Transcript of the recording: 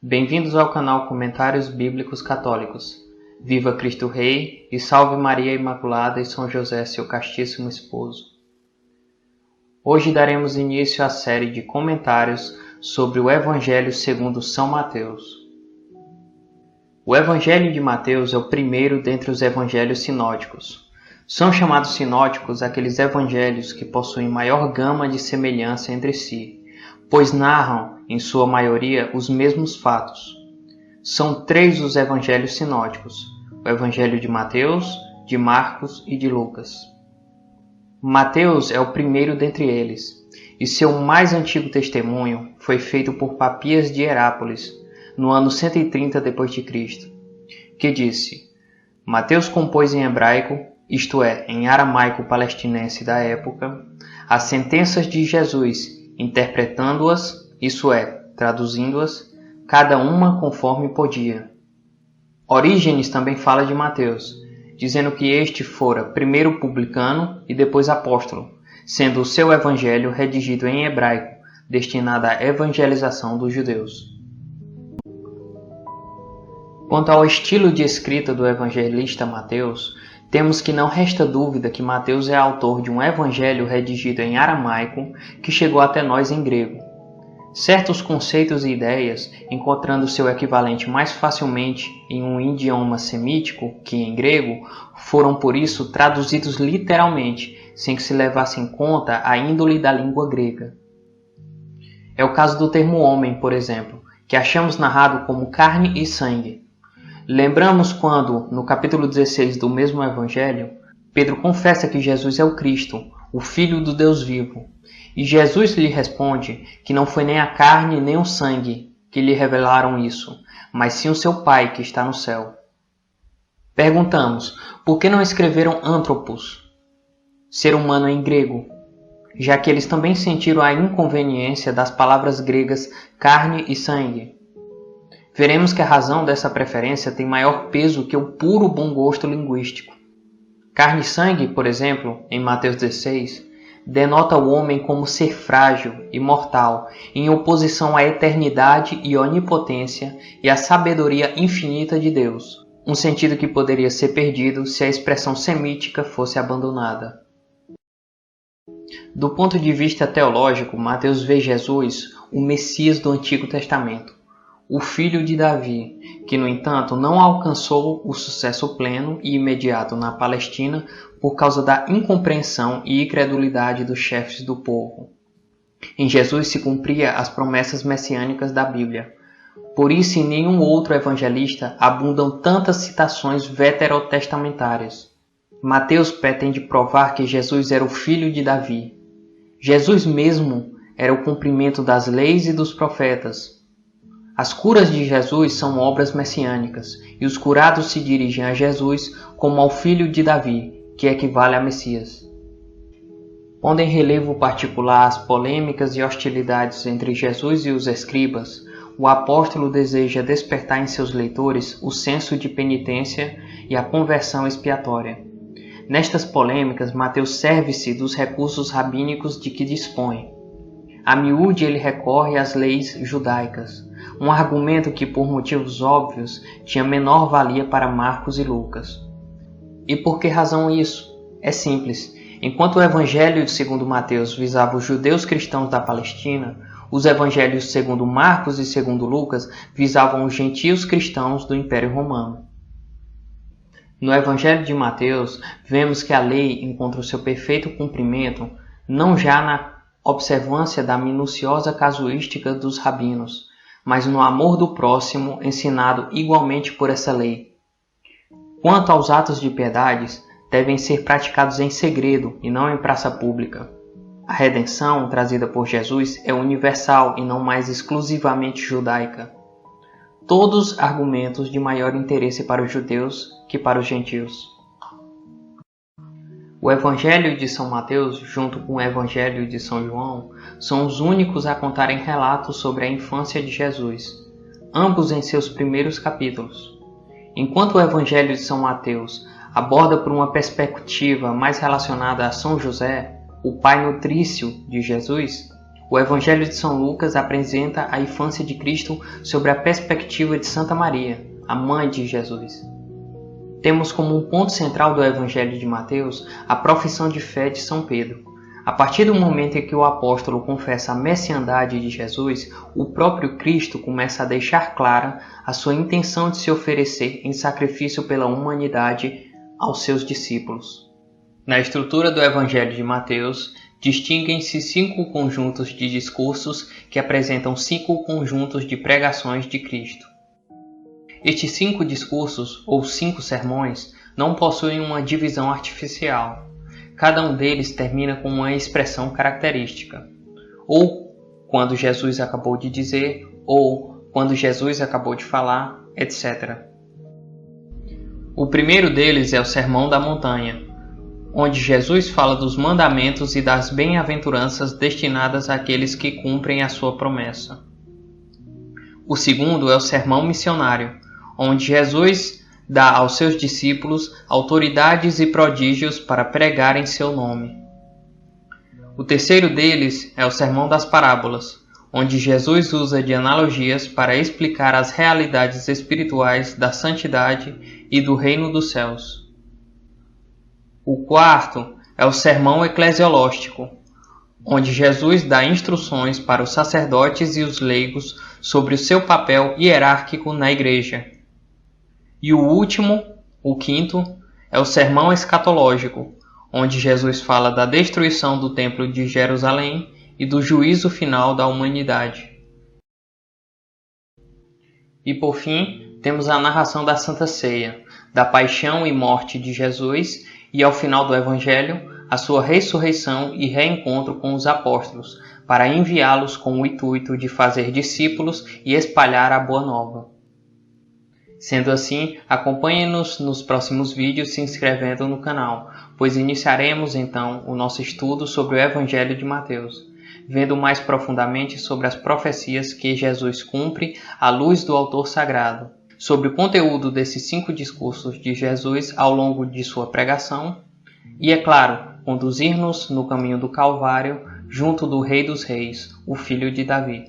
Bem-vindos ao canal Comentários Bíblicos Católicos. Viva Cristo Rei e salve Maria Imaculada e São José, seu castíssimo esposo. Hoje daremos início à série de comentários sobre o Evangelho segundo São Mateus. O Evangelho de Mateus é o primeiro dentre os evangelhos sinóticos. São chamados sinóticos aqueles evangelhos que possuem maior gama de semelhança entre si, pois narram, em sua maioria, os mesmos fatos. São três os evangelhos sinóticos: o Evangelho de Mateus, de Marcos e de Lucas. Mateus é o primeiro dentre eles, e seu mais antigo testemunho foi feito por Papias de Herápolis, no ano 130 d.C., que disse: Mateus compôs em hebraico, isto é, em aramaico palestinense da época, as sentenças de Jesus, interpretando-as, isso é, traduzindo-as, cada uma conforme podia. Orígenes também fala de Mateus, dizendo que este fora primeiro publicano e depois apóstolo, sendo o seu evangelho redigido em hebraico, destinado à evangelização dos judeus. Quanto ao estilo de escrita do evangelista Mateus, temos que não resta dúvida que Mateus é autor de um evangelho redigido em aramaico que chegou até nós em grego. Certos conceitos e ideias, encontrando seu equivalente mais facilmente em um idioma semítico que em grego, foram por isso traduzidos literalmente, sem que se levasse em conta a índole da língua grega. É o caso do termo homem, por exemplo, que achamos narrado como carne e sangue. Lembramos quando, no capítulo 16 do mesmo Evangelho, Pedro confessa que Jesus é o Cristo, o Filho do Deus vivo, e Jesus lhe responde que não foi nem a carne nem o sangue que lhe revelaram isso, mas sim o seu Pai que está no céu. Perguntamos, por que não escreveram anthropos, ser humano em grego, já que eles também sentiram a inconveniência das palavras gregas carne e sangue? Veremos que a razão dessa preferência tem maior peso que o puro bom gosto linguístico. Carne e sangue, por exemplo, em Mateus 16, denota o homem como ser frágil e mortal, em oposição à eternidade e onipotência e à sabedoria infinita de Deus, um sentido que poderia ser perdido se a expressão semítica fosse abandonada. Do ponto de vista teológico, Mateus vê Jesus, o Messias do Antigo Testamento, o filho de Davi, que, no entanto, não alcançou o sucesso pleno e imediato na Palestina por causa da incompreensão e incredulidade dos chefes do povo. Em Jesus se cumpria as promessas messiânicas da Bíblia. Por isso, em nenhum outro evangelista abundam tantas citações veterotestamentárias. Mateus pretende provar que Jesus era o filho de Davi. Jesus mesmo era o cumprimento das leis e dos profetas. As curas de Jesus são obras messiânicas, e os curados se dirigem a Jesus como ao filho de Davi, que equivale a Messias. Pondo em relevo particular as polêmicas e hostilidades entre Jesus e os escribas, o apóstolo deseja despertar em seus leitores o senso de penitência e a conversão expiatória. Nestas polêmicas, Mateus serve-se dos recursos rabínicos de que dispõe. A miúde ele recorre às leis judaicas, um argumento que, por motivos óbvios, tinha menor valia para Marcos e Lucas. E por que razão isso? É simples. Enquanto o Evangelho segundo Mateus visava os judeus cristãos da Palestina, os Evangelhos segundo Marcos e segundo Lucas visavam os gentios cristãos do Império Romano. No Evangelho de Mateus, vemos que a lei encontra o seu perfeito cumprimento não já na observância da minuciosa casuística dos rabinos, mas no amor do próximo ensinado igualmente por essa lei. Quanto aos atos de piedade, devem ser praticados em segredo e não em praça pública. A redenção trazida por Jesus é universal e não mais exclusivamente judaica. Todos argumentos de maior interesse para os judeus que para os gentios. O Evangelho de São Mateus, junto com o Evangelho de São João, são os únicos a contarem relatos sobre a infância de Jesus, ambos em seus primeiros capítulos. Enquanto o Evangelho de São Mateus aborda por uma perspectiva mais relacionada a São José, o pai nutrício de Jesus, O Evangelho de São Lucas apresenta a infância de Cristo sob a perspectiva de Santa Maria, a mãe de Jesus. Temos como um ponto central do Evangelho de Mateus a profissão de fé de São Pedro. A partir do momento em que o apóstolo confessa a messiandade de Jesus, o próprio Cristo começa a deixar clara a sua intenção de se oferecer em sacrifício pela humanidade aos seus discípulos. Na estrutura do Evangelho de Mateus, distinguem-se 5 conjuntos de discursos que apresentam 5 conjuntos de pregações de Cristo. Estes 5 discursos, ou 5 sermões, não possuem uma divisão artificial. Cada um deles termina com uma expressão característica, ou quando Jesus acabou de dizer, ou quando Jesus acabou de falar, etc. O primeiro deles é o Sermão da Montanha, onde Jesus fala dos mandamentos e das bem-aventuranças destinadas àqueles que cumprem a sua promessa. O segundo é o Sermão Missionário, onde Jesus dá aos seus discípulos autoridades e prodígios para pregar em seu nome. O terceiro deles é o Sermão das Parábolas, onde Jesus usa de analogias para explicar as realidades espirituais da santidade e do reino dos céus. O quarto é o Sermão Eclesiolóstico, onde Jesus dá instruções para os sacerdotes e os leigos sobre o seu papel hierárquico na igreja. E o último, o quinto, é o Sermão Escatológico, onde Jesus fala da destruição do Templo de Jerusalém e do juízo final da humanidade. E por fim, temos a narração da Santa Ceia, da paixão e morte de Jesus e, ao final do Evangelho, a sua ressurreição e reencontro com os apóstolos, para enviá-los com o intuito de fazer discípulos e espalhar a Boa Nova. Sendo assim, acompanhe-nos nos próximos vídeos se inscrevendo no canal, pois iniciaremos então o nosso estudo sobre o Evangelho de Mateus, vendo mais profundamente sobre as profecias que Jesus cumpre à luz do autor sagrado, sobre o conteúdo desses 5 discursos de Jesus ao longo de sua pregação e, é claro, conduzir-nos no caminho do Calvário junto do Rei dos Reis, o Filho de Davi.